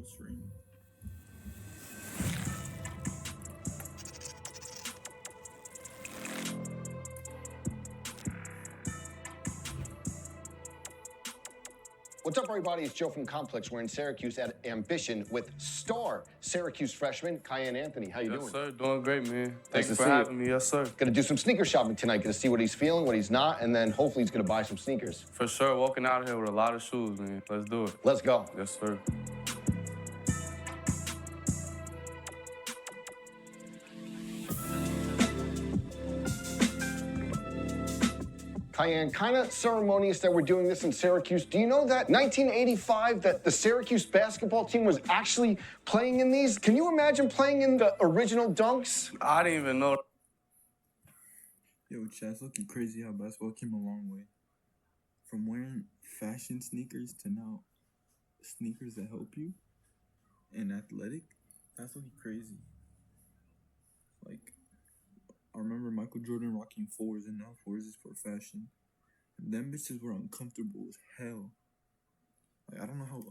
full stream. What's up, everybody? It's Joe from Complex. We're in Syracuse at Ambition with star Syracuse freshman Kyan Anthony. How you doing? Yes, sir. Doing great, man. Nice Thank you to for see having me. Yes, sir. Gonna do some sneaker shopping tonight. Gonna see what he's feeling, what he's not, and then hopefully he's gonna buy some sneakers. For sure. Walking out of here with a lot of shoes, man. Let's do it. Let's go. Yes, sir. Kyan, kind of ceremonious that we're doing this in Syracuse. Do you know that 1985 that the Syracuse basketball team was actually playing in these? Can you imagine playing in the original dunks? I didn't even know. Yo, Chad, it's looking crazy how basketball came a long way. From wearing fashion sneakers to now sneakers that help you and athletic. That's looking crazy. Like, I remember Michael Jordan rocking 4s, and now 4s is for fashion. And them bitches were uncomfortable as hell. Like, I don't know how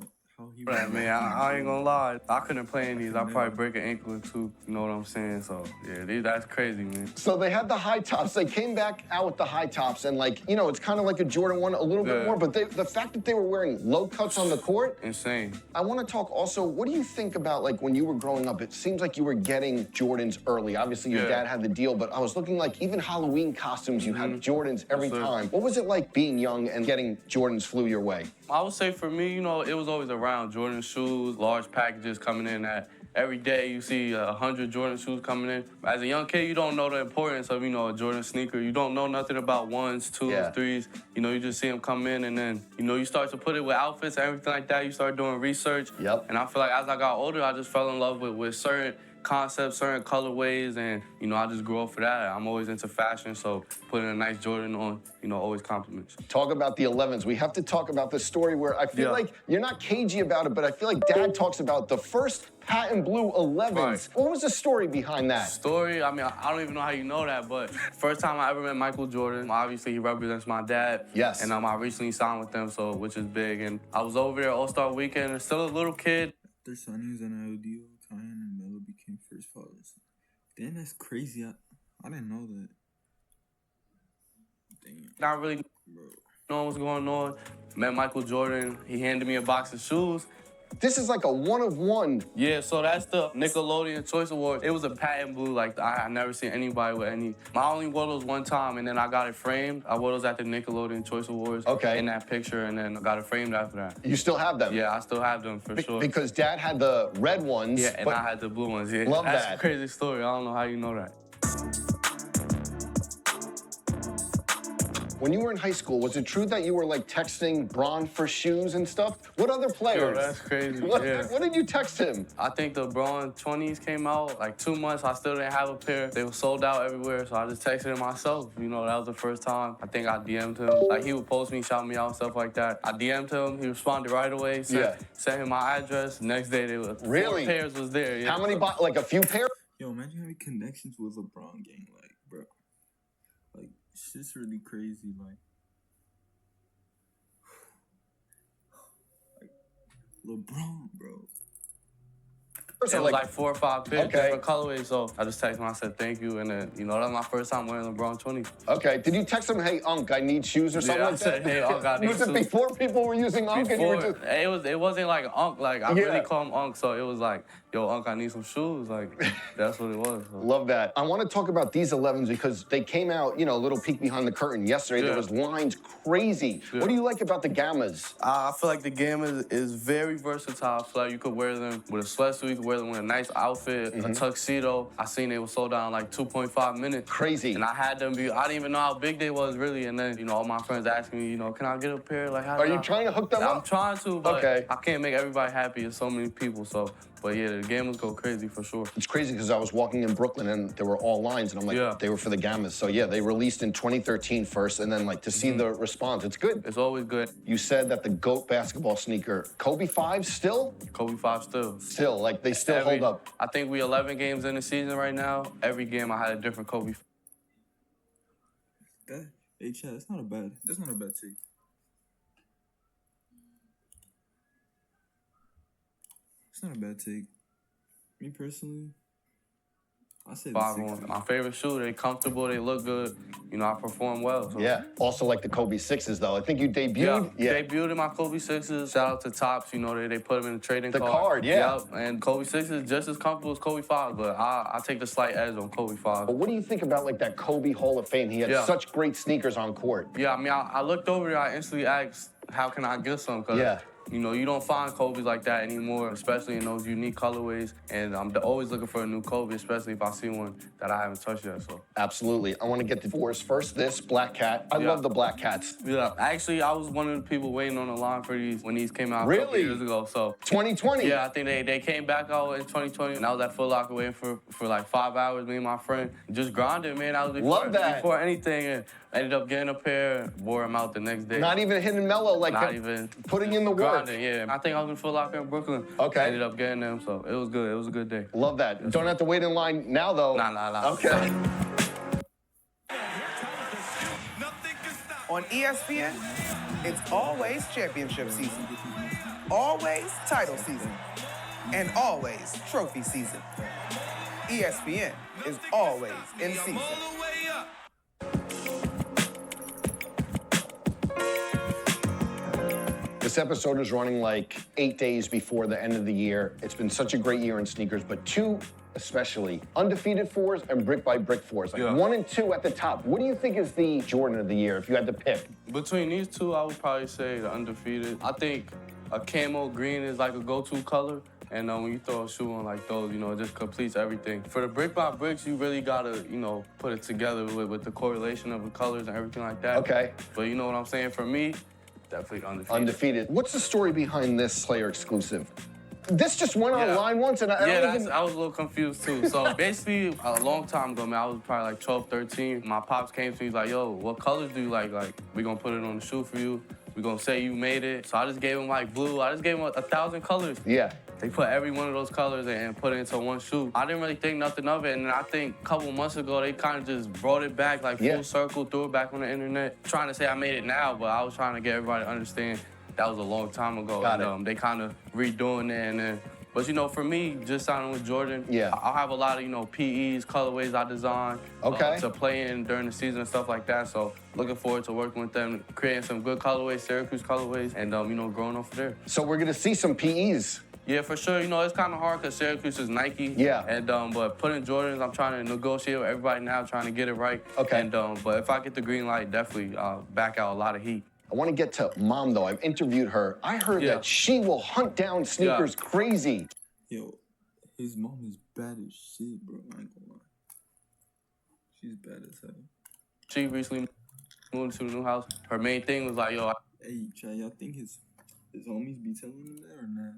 he was. Man, I ain't gonna lie. I couldn't play in these. I'd probably break an ankle or two. You know what I'm saying? So, yeah, that's crazy, man. So they had the high tops. They came back out with the high tops, and like, you know, it's kind of like a Jordan 1 a little bit more, but the fact that they were wearing low cuts on the court. Insane. I want to talk also, what do you think about, like, when you were growing up, it seems like you were getting Jordans early. Obviously, your dad had the deal, but I was looking like even Halloween costumes, you had Jordans every time. What was it like being young and getting Jordans flew your way? I would say for me, you know, it was always around Jordan shoes, large packages coming in at every day you see 100 Jordan shoes coming in. As a young kid, you don't know the importance of, you know, a Jordan sneaker. You don't know nothing about 1s, 2s, 3s. You know, you just see them come in, and then, you know, you start to put it with outfits and everything like that. You start doing research. Yep. And I feel like as I got older, I just fell in love with certain concepts, certain colorways, and, you know, I just grew up for that. I'm always into fashion, so putting a nice Jordan on, you know, always compliments. Talk about the 11s. We have to talk about this story where I feel like you're not cagey about it, but I feel like Dad talks about the first patent blue 11s. Right. What was the story behind that? Story? I mean, I don't even know how you know that, but first time I ever met Michael Jordan, obviously he represents my dad. Yes. And I recently signed with them, so which is big. And I was over there All-Star Weekend, and still a little kid. Their signings and deal, Kyan and Melo became first fathers. Damn, that's crazy. I didn't know that. Damn. Not really knowing what's going on. Met Michael Jordan. He handed me a box of shoes. This is like a one-of-one. Yeah, so that's the Nickelodeon Choice Award. It was a patent blue, like I never seen anybody with any. I only wore those one time, and then I got it framed. I wore those at the Nickelodeon Choice Awards. Okay. In that picture, and then I got it framed after that. You still have them? Yeah, I still have them for sure. Because Dad had the red ones. Yeah, and I had the blue ones. Yeah, love that's that. a crazy story. I don't know how you know that. When you were in high school, was it true that you were like texting Bron for shoes and stuff? What other players? Yo, that's crazy. What did you text him? I think the Braun 20s came out like 2 months. I still didn't have a pair. They were sold out everywhere, so I just texted him myself. You know, that was the first time. I think I DM'd him. Like, he would post me, shout me out, stuff like that. I DM'd him. He responded right away. Sent him my address. Next day, they were 4 pairs was there. Yeah. How many? Like a few pairs? Yo, imagine having connections with LeBron gang, like, bro. Like, shit's really crazy, like. LeBron, bro. It was like 4 or 5 pairs, different colorways, so I just texted him, I said thank you, and then, you know, that was my first time wearing LeBron 20. Okay, did you text him, hey, Unc, I need shoes or something like that? I said, hey, Unc, I need shoes. Was it before people were using Unc? Before, and you were just... it wasn't like Unc, like, I really call him Unc, so it was like, yo, Unc, I need some shoes, like, that's what it was. So. Love that. I want to talk about these 11s because they came out, you know, a little peek behind the curtain yesterday. There was lines crazy. What do you like about the Gammas? I feel like the Gamma is very versatile. I feel like you could wear them with a sweatsuit, you could wear them with a nice outfit, a tuxedo. I seen they were sold out in like 2.5 minutes. Crazy. And I had them I didn't even know how big they was really. And then, you know, all my friends asking me, you know, can I get a pair? Like, how Are you trying to hook them up? I'm trying to, but I can't make everybody happy. There's so many people, so. But yeah, the Gammas go crazy for sure. It's crazy because I was walking in Brooklyn and there were all lines and I'm like, they were for the Gammas. So yeah, they released in 2013 first and then like to see the response, it's good. It's always good. You said that the GOAT basketball sneaker, Kobe 5 still? Kobe 5 still. Still, like they still hold up. I think we 11 games in the season right now. Every game I had a different Kobe. Hey, Chad, that's not a bad take. It's not a bad take. Me personally, I say the 5-1. 60. My favorite shoe. They comfortable. They look good. You know, I perform well. So. Yeah. Also like the Kobe 6s, though. I think you debuted. Yeah. Debuted in my Kobe 6s. Shout out to Topps. You know, they put them in the trading card. The card, yeah. Yep. And Kobe 6 is just as comfortable as Kobe 5, but I take the slight edge on Kobe 5. But what do you think about like that Kobe Hall of Fame? He had such great sneakers on court. Yeah, I mean, I looked over there. I instantly asked, how can I get some? Cause you know, you don't find Kobe's like that anymore, especially in those unique colorways. And I'm always looking for a new Kobe, especially if I see one that I haven't touched yet. So absolutely. I want to get the fours first. This Black Cat. I love the Black Cats. Yeah, actually, I was one of the people waiting on the line for these when these came out a couple years ago. So 2020. Yeah, I think they came back out in 2020, and I was at Foot Locker waiting for like 5 hours. Me and my friend just grinded, man. I was before anything, and ended up getting a pair, wore them out the next day. Not even hitting mellow, like not even putting in the work. Grinding, yeah. I think I was in Foot Locker in Brooklyn. Okay. Ended up getting them, so it was good. It was a good day. Love that. Don't have to wait in line now, though. Nah. Okay. On ESPN, it's always championship season, always title season, and always trophy season. ESPN is always in season. This episode is running like 8 days before the end of the year. It's been such a great year in sneakers, but two especially, undefeated fours and brick by brick fours. Like 1 and 2 at the top. What do you think is the Jordan of the year if you had to pick? Between these two, I would probably say the undefeated. I think a camo green is like a go-to color. And when you throw a shoe on like those, you know, it just completes everything. For the brick by bricks, you really gotta, you know, put it together with the correlation of the colors and everything like that. Okay. But you know what I'm saying? For me, definitely undefeated. Undefeated. What's the story behind this player exclusive? This just went online once, and I was a little confused too. So basically, a long time ago, man, I was probably like 12, 13. My pops came to me, he's like, yo, what colors do you like? Like, we gonna put it on the shoe for you. We gonna say you made it. So I just gave him like blue. I just gave him 1,000 colors. Yeah. They put every one of those colors and put it into one shoe. I didn't really think nothing of it, and I think a couple months ago, they kind of just brought it back, like full circle, threw it back on the internet. Trying to say I made it now, but I was trying to get everybody to understand that was a long time ago. They kind of redoing it, and then, but you know, for me, just signing with Jordan, I'll have a lot of, you know, PEs, colorways I design to play in during the season and stuff like that. So looking forward to working with them, creating some good colorways, Syracuse colorways, and you know, growing off there. So we're gonna see some PEs. Yeah, for sure. You know, it's kind of hard because Syracuse is Nike. Yeah. And but putting Jordans, I'm trying to negotiate with everybody now, trying to get it right. Okay. And but if I get the green light, definitely back out a lot of heat. I want to get to Mom, though. I've interviewed her. I heard that she will hunt down sneakers crazy. Yo, his mom is bad as shit, bro. I ain't gonna lie. She's bad as hell. She recently moved to the new house. Her main thing was like, yo. Hey, Chad, y'all think his homies be telling him that or not?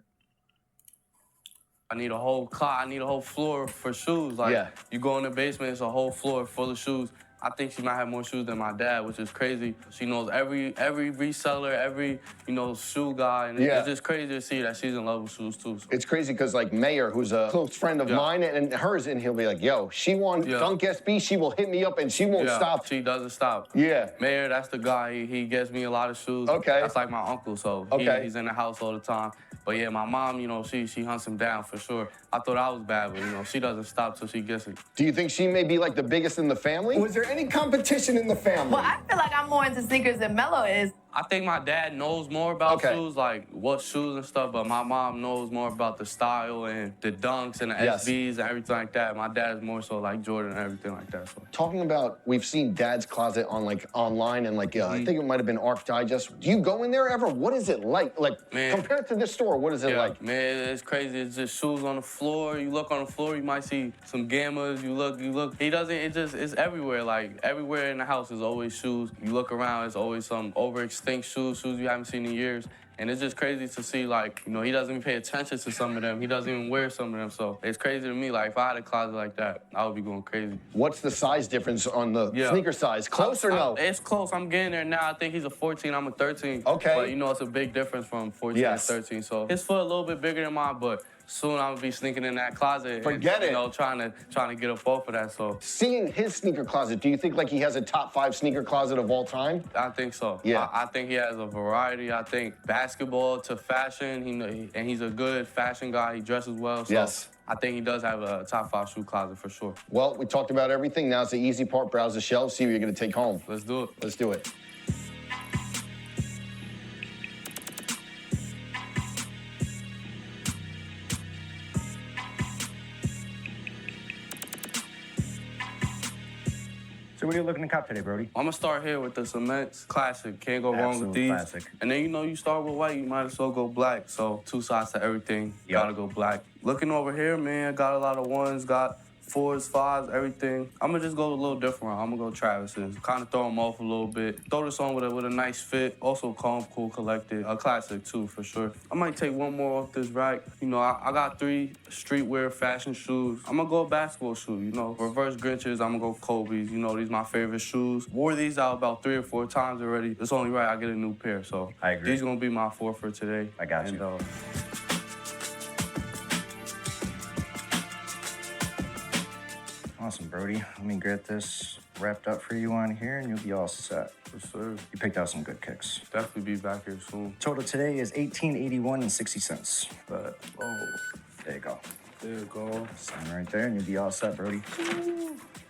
I need a whole closet. I need a whole floor for shoes. Like, you go in the basement, it's a whole floor full of shoes. I think she might have more shoes than my dad, which is crazy. She knows every reseller, every, you know, shoe guy. And it's just crazy to see that she's in love with shoes, too. So. It's crazy because, like, Mayor, who's a close friend of mine and hers, and he'll be like, yo, she wants Dunk SB, she will hit me up, and she won't stop. She doesn't stop. Yeah. Mayor, that's the guy. He gets me a lot of shoes. Okay. That's like my uncle, so he's in the house all the time. But yeah, my mom, you know, she hunts him down for sure. I thought I was bad, but, you know, she doesn't stop till she gets it. Do you think she may be, like, the biggest in the family? Was there any competition in the family? Well, I feel like I'm more into sneakers than Melo is. I think my dad knows more about shoes, like what shoes and stuff, but my mom knows more about the style and the dunks and the SBs and everything like that. My dad is more so like Jordan and everything like that. So. Talking about, we've seen Dad's Closet on like online and like, I think it might have been Arc Digest. Do you go in there ever? What is it like? Like, compared to this store, what is it like? Man, it's crazy. It's just shoes on the floor. You look on the floor, you might see some Gammas. You look. He doesn't, it's everywhere. Like, everywhere in the house is always shoes. You look around, it's always some overextended shoes you haven't seen in years. And it's just crazy to see, like, you know, he doesn't even pay attention to some of them. He doesn't even wear some of them. So it's crazy to me. Like, if I had a closet like that, I would be going crazy. What's the size difference on the sneaker size? Close or no? It's close. I'm getting there now. I think he's a 14. I'm a 13. Okay. But, you know, it's a big difference from 14 to 13. So his foot a little bit bigger than mine, but soon I'm gonna be sneaking in that closet. Forget and, it. You know, trying to get up off of that. So Seeing his sneaker closet, do you think like he has a top 5 sneaker closet of all time? I think so. Yeah. I think he has a variety. I think basketball to fashion, and he's a good fashion guy. He dresses well. So Yes. I think he does have a top 5 shoe closet for sure. Well, we talked about everything. Now it's the easy part. Browse the shelves, see what you're gonna take home. Let's do it. Let's do it. So what are you looking to cop today, Brody? I'm gonna start here with the Cements Classic. Can't go wrong with Absolute these. classic. And then, you know, you start with white, you might as well go black. So 2 sides to everything. Yep. Gotta go black. Looking over here, man, got a lot of 1s, got 4s, 5s, everything. I'm gonna just go a little different. I'm gonna go Travis's. Kind of throw them off a little bit. Throw this on with a nice fit. Also calm, cool, collected. A classic too, for sure. I might take 1 more off this rack. You know, I got 3 streetwear fashion shoes. I'm gonna go a basketball shoe, you know. Reverse Grinches, I'm gonna go Kobe's. You know, these my favorite shoes. Wore these out about 3 or 4 times already. It's only right I get a new pair, so. I agree. These gonna be my 4 for today. I got you. Awesome, Brody. Let me get this wrapped up for you on here, and you'll be all set. Yes, sir. You picked out some good kicks. Definitely be back here soon. Total today is $18.81 and 60 cents. But, oh, There you go. there you go. Sign right there, and you'll be all set, Brody.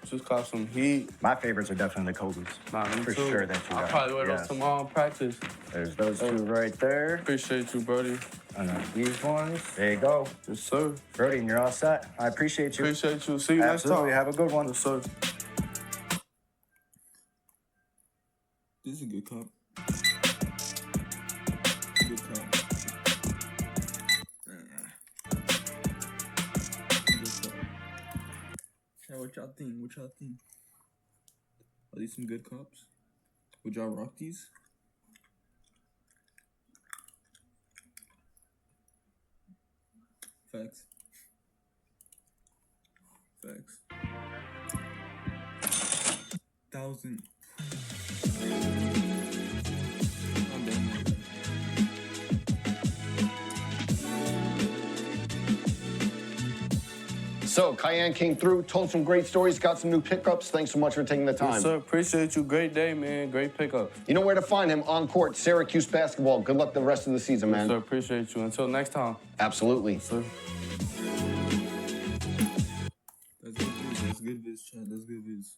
Just caught some heat. My favorites are definitely the Kobe's. Nah, me For too. sure that you I'll got. probably wear Yes. those tomorrow in practice. There's those 2 right there. Appreciate you, Brody. And then these ones. There you go. Yes, sir. Brody, and you're all set. I appreciate you. Appreciate you. See you next Absolutely. time. Have a good one. Yes, sir. This is a good cup. Good cup. Good cup. Yeah, what y'all think? What y'all think? Are these some good cups? Would y'all rock these? Facts. Facts. 1,000. I'm done with that. So, Kyan came through, told some great stories, got some new pickups. Thanks so much for taking the time. Yes, sir. Appreciate you. Great day, man. Great pickup. You know where to find him on court, Syracuse basketball. Good luck the rest of the season, man. Yes, sir. Appreciate you. Until next time. Absolutely. Yes, sir. That's good viz. That's good viz, chat. That's good viz.